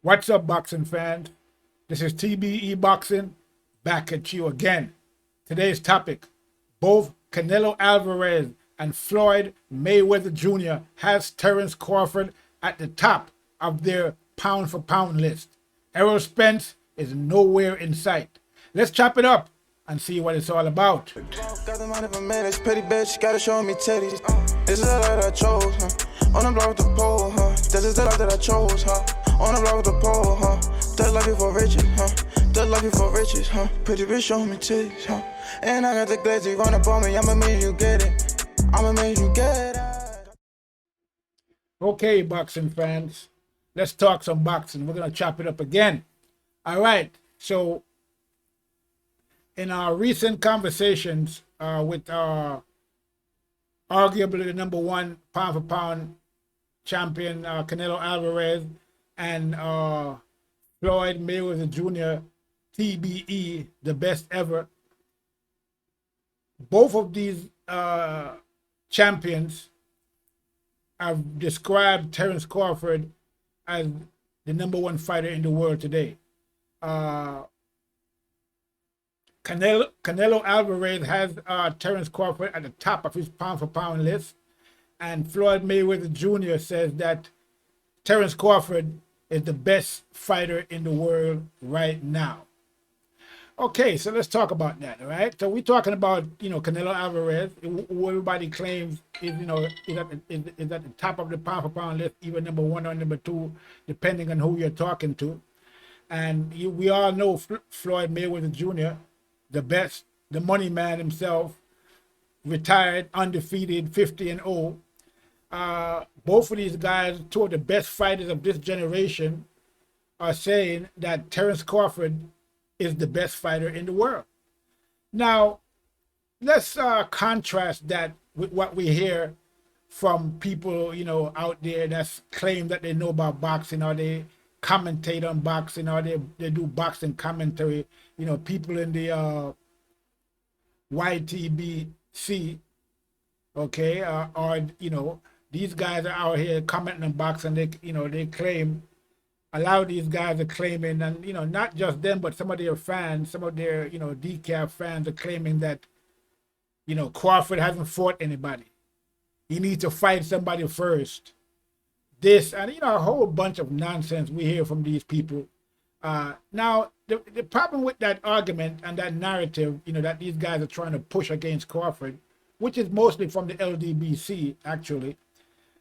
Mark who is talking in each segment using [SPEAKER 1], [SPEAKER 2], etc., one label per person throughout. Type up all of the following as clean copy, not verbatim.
[SPEAKER 1] What's up, boxing fans? This is TBE Boxing, back at you again. Today's topic, both Canelo Alvarez and Floyd Mayweather Jr. has Terence Crawford at the top of their pound-for-pound list. Errol Spence is nowhere in sight. Let's chop it up and see what it's all about.
[SPEAKER 2] Got the money for minutes, pretty bitch, gotta show me titties. This is the life that I chose, huh? On the block with the pole, huh? This is the life that I chose, huh? On the block with the pole, huh? That life before riches, huh? That life before riches, huh? Pretty bitch, show me titties, huh? And I got the glazy run up on me, I'ma make you get it. I'ma make you get it.
[SPEAKER 1] Okay, boxing fans, let's talk some boxing. We're gonna chop it up again. All right, so in our recent conversations with arguably the number one pound for pound champion Canelo Alvarez and Floyd Mayweather Jr., TBE, the best ever, both of these champions have described Terence Crawford as the number one fighter in the world today. Canelo Alvarez has Terence Crawford at the top of his pound-for-pound list, and Floyd Mayweather Jr. says that Terence Crawford is the best fighter in the world right now. Okay, so let's talk about that, all right? So we're talking about, Canelo Alvarez, who everybody claims is, is at the top of the pound-for-pound list, either number one or number two, depending on who you're talking to. And we all know Floyd Mayweather Jr., the best, the money man himself, retired, undefeated, 50-0. Both of these guys, two of the best fighters of this generation, are saying that Terence Crawford is the best fighter in the world. Now, let's contrast that with what we hear from people, out there that's claim that they know about boxing, or they commentate on boxing, or they do boxing commentary. People in the YTBC, okay, or these guys are out here commenting on boxing. They claim, a lot of these guys are claiming, and not just them, but some of their fans, some of their DCAF fans are claiming that Crawford hasn't fought anybody. He needs to fight somebody first. This and a whole bunch of nonsense we hear from these people. Now the problem with that argument and that narrative, that these guys are trying to push against Crawford, which is mostly from the LDBC actually.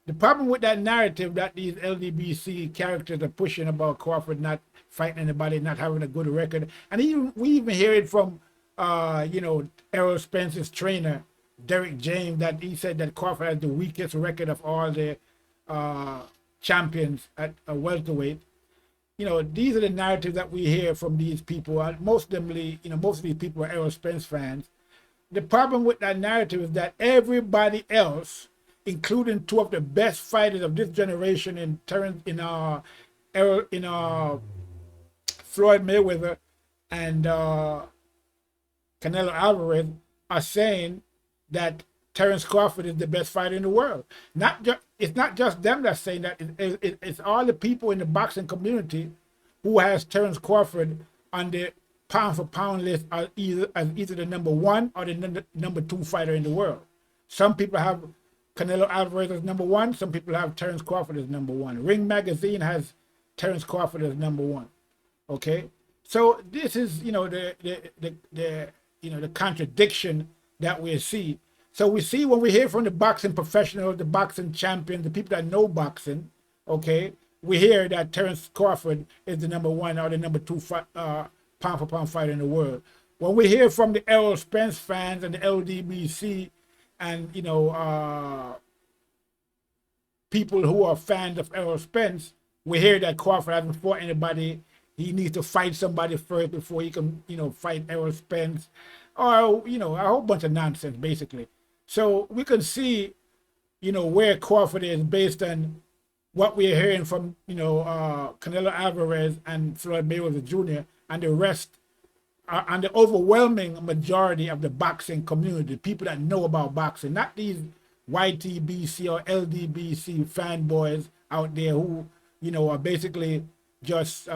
[SPEAKER 1] The problem with that narrative that these LDBC characters are pushing about Crawford not fighting anybody, not having a good record, and we even hear it from Errol Spence's trainer Derek James, that he said that Crawford has the weakest record of all the champions at a welterweight. These are the narratives that we hear from these people. Most of these people are Errol Spence fans. The problem with that narrative is that everybody else, including two of the best fighters of this generation in Floyd Mayweather and Canelo Alvarez, are saying that Terence Crawford is the best fighter in the world. It's not just them that's saying that. It's all the people in the boxing community who has Terence Crawford on the pound-for-pound list as either the number one or the number two fighter in the world. Some people have Canelo Alvarez as number one. Some people have Terence Crawford as number one. Ring Magazine has Terence Crawford as number one. Okay, so this is the contradiction that we see. So we see when we hear from the boxing professionals, the boxing champions, the people that know boxing, okay, we hear that Terence Crawford is the number one or the number two pound-for-pound fighter in the world. When we hear from the Errol Spence fans and the LDBC and, people who are fans of Errol Spence, we hear that Crawford hasn't fought anybody. He needs to fight somebody first before he can, fight Errol Spence, or, a whole bunch of nonsense, basically. So we can see, where Crawford is based on what we're hearing from, Canelo Alvarez and Floyd Mayweather Jr. and the rest, and the overwhelming majority of the boxing community, people that know about boxing, not these YTBC or LDBC fanboys out there who, are basically just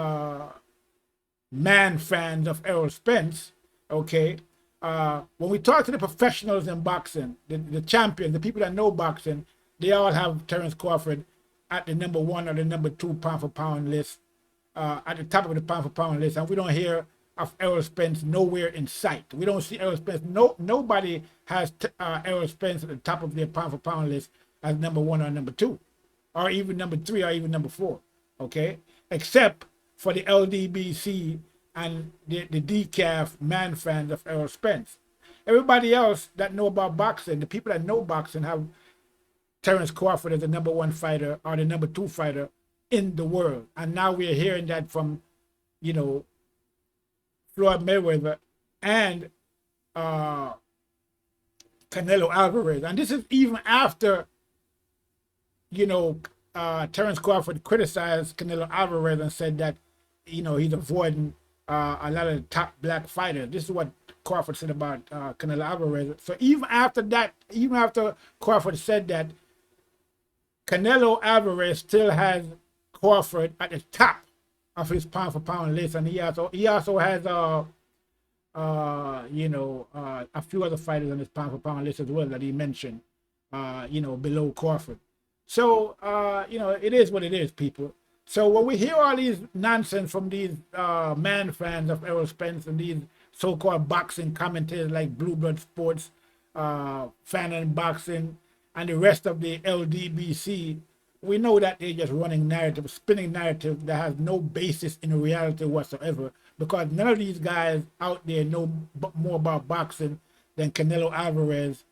[SPEAKER 1] man fans of Errol Spence, okay? When we talk to the professionals in boxing, the champions, the people that know boxing, they all have Terence Crawford at the number 1 or the number 2 pound for pound list, at the top of the pound for pound list, and we don't hear of Errol Spence nowhere in sight. We don't see Errol Spence. Nobody has Errol Spence at the top of their pound for pound list as number 1 or number 2, or even number 3 or even number 4. Okay, except for the LDBC and the DCAF man fans of Errol Spence. Everybody else that know about boxing, the people that know boxing, have Terence Crawford as the number 1 fighter or the number 2 fighter in the world. And now we're hearing that from, you know, Floyd Mayweather and Canelo Alvarez. And this is even after, you know, Terence Crawford criticized Canelo Alvarez and said that, you know, he's avoiding a lot of the top black fighters. This is what Crawford said about Canelo Alvarez. So even after that, even after Crawford said that, Canelo Alvarez still has Crawford at the top of his pound for pound list, and he also has you know, a few other fighters on his pound for pound list as well that he mentioned, you know, below Crawford. So you know, it is what it is, people. So when we hear all these nonsense from these man fans of Errol Spence and these so-called boxing commentators like Blue Blood Sports, Fan and Boxing, and the rest of the LDBC, we know that they're just running narrative, spinning narrative that has no basis in reality whatsoever, because none of these guys out there know more about boxing than Canelo Alvarez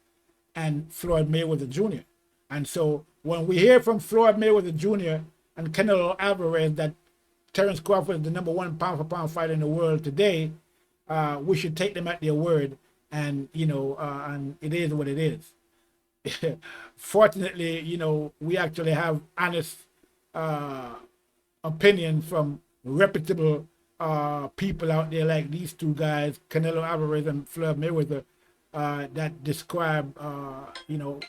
[SPEAKER 1] and Floyd Mayweather Jr. And so when we hear from Floyd Mayweather Jr. and Canelo Alvarez that Terence Crawford is the number 1 pound for pound fighter in the world today, we should take them at their word, and, you know, and it is what it is. Fortunately, you know, we actually have honest opinion from reputable people out there like these 2 guys, Canelo Alvarez and Floyd Mayweather, that describe, you know,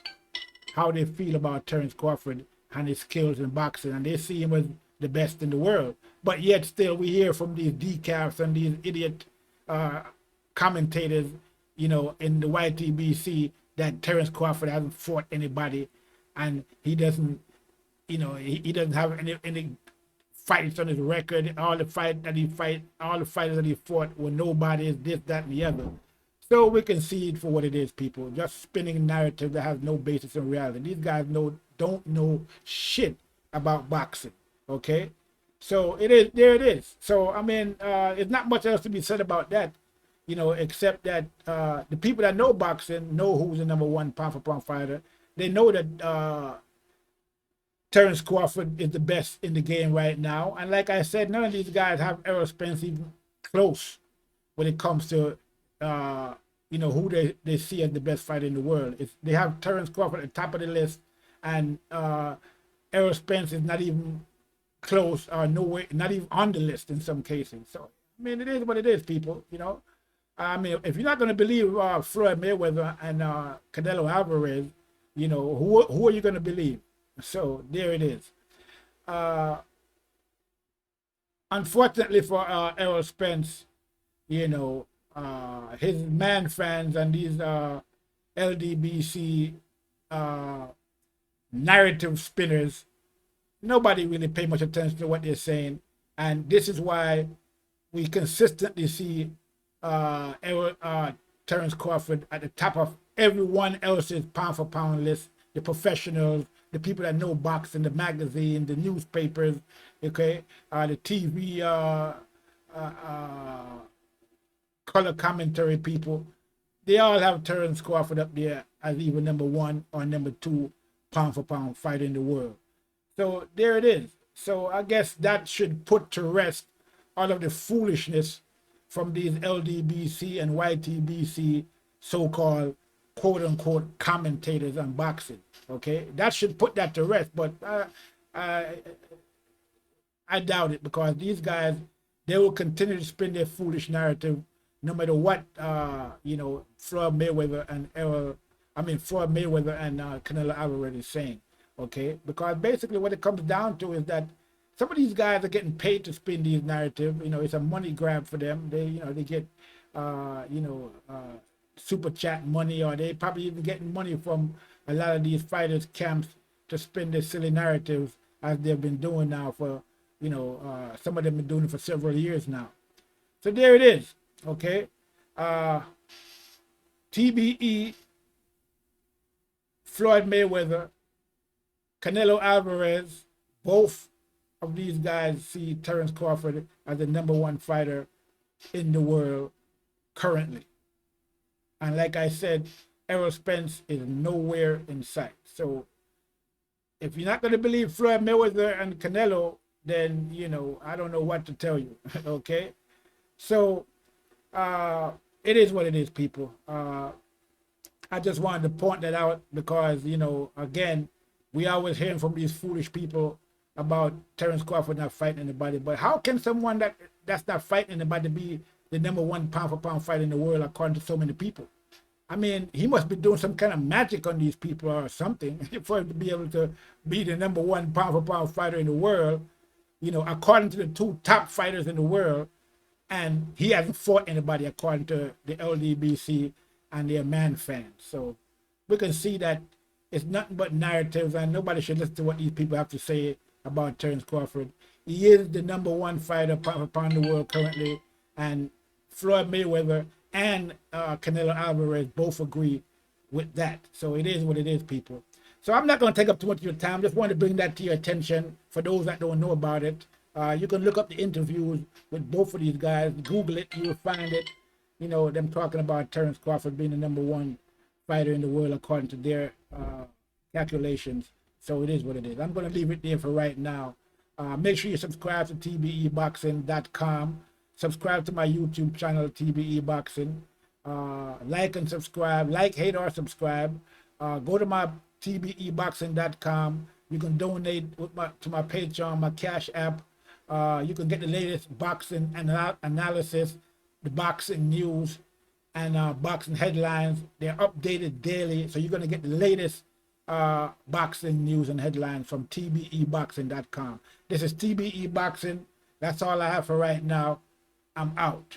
[SPEAKER 1] how they feel about Terence Crawford and his skills in boxing, and they see him as the best in the world. But yet still we hear from these DCAFs and these idiot commentators, you know, in the YTBC, that Terence Crawford hasn't fought anybody, and he doesn't, you know, he doesn't have any fights on his record. All the fighters that he fought were nobody, is this, that, and the other. So we can see it for what it is, people. Just spinning a narrative that has no basis in reality. These guys don't know shit about boxing. Okay, so it is, there it is. So I mean, it's not much else to be said about that, you know, except that the people that know boxing know who's the number 1 pound for pound fighter. They know that Terence Crawford is the best in the game right now. And like I said, none of these guys have Errol Spence even close when it comes to, you know, who they see as the best fighter in the world. They have Terence Crawford at the top of the list, and Errol Spence is not even close, or nowhere, not even on the list in some cases. So, I mean, it is what it is, people, you know. I mean, if you're not going to believe Floyd Mayweather and Canelo Alvarez, you know, who are you going to believe? So there it is. Unfortunately for Errol Spence, you know, his man fans and these LDBC narrative spinners, nobody really pay much attention to what they're saying. And this is why we consistently see Terence Crawford at the top of everyone else's pound for pound list, the professionals, the people that know boxing, the magazine, the newspapers, okay, the TV color commentary people. They all have Terence Crawford up there as either number 1 or number 2 pound for pound fighter in the world. So there it is. So I guess that should put to rest all of the foolishness from these LDBC and YTBC so-called quote-unquote commentators on boxing. Okay, that should put that to rest, but I doubt it, because these guys, they will continue to spin their foolish narrative no matter what you know, Floyd Mayweather and Canelo Alvarez is saying. Okay, because basically what it comes down to is that some of these guys are getting paid to spin these narratives. You know, it's a money grab for them. They get, super chat money, or they probably even getting money from a lot of these fighters' camps to spin their silly narratives, as they've been doing now for, some of them been doing it for several years now. So there it is, okay? TBE, Floyd Mayweather, Canelo Alvarez, both of these guys see Terence Crawford as the #1 fighter in the world currently. And like I said, Errol Spence is nowhere in sight. So if you're not going to believe Floyd Mayweather and Canelo, then, I don't know what to tell you, okay? So it is what it is, people. I just wanted to point that out because, again, we always hearing from these foolish people about Terence Crawford not fighting anybody. But how can someone that's not fighting anybody be the #1 pound-for-pound fighter in the world according to so many people? I mean, he must be doing some kind of magic on these people or something for him to be able to be the #1 pound-for-pound fighter in the world, according to the 2 top fighters in the world. And he hasn't fought anybody according to the LDBC and their man fans. So we can see that it's nothing but narratives, and nobody should listen to what these people have to say about Terence Crawford. He is the #1 fighter pound in the world currently, and Floyd Mayweather and Canelo Alvarez both agree with that. So it is what it is, people. So I'm not going to take up too much of your time. Just wanted to bring that to your attention for those that don't know about it. You can look up the interviews with both of these guys. Google it. You'll find it. Them talking about Terence Crawford being the #1 fighter in the world according to their calculations. So it is what it is. I'm going to leave it there for right now. Make sure you subscribe to TBEBoxing.com. Subscribe to my YouTube channel, TBE Boxing. Like and subscribe. Like, hate, or subscribe. Go to my TBEBoxing.com. You can donate to my Patreon, my CASHAPP. You can get the latest boxing analysis, the boxing news, and boxing headlines. They're updated daily, so you're going to get the latest boxing news and headlines from TBEBoxing.com. This is TBE Boxing. That's all I have for right now. I'm out.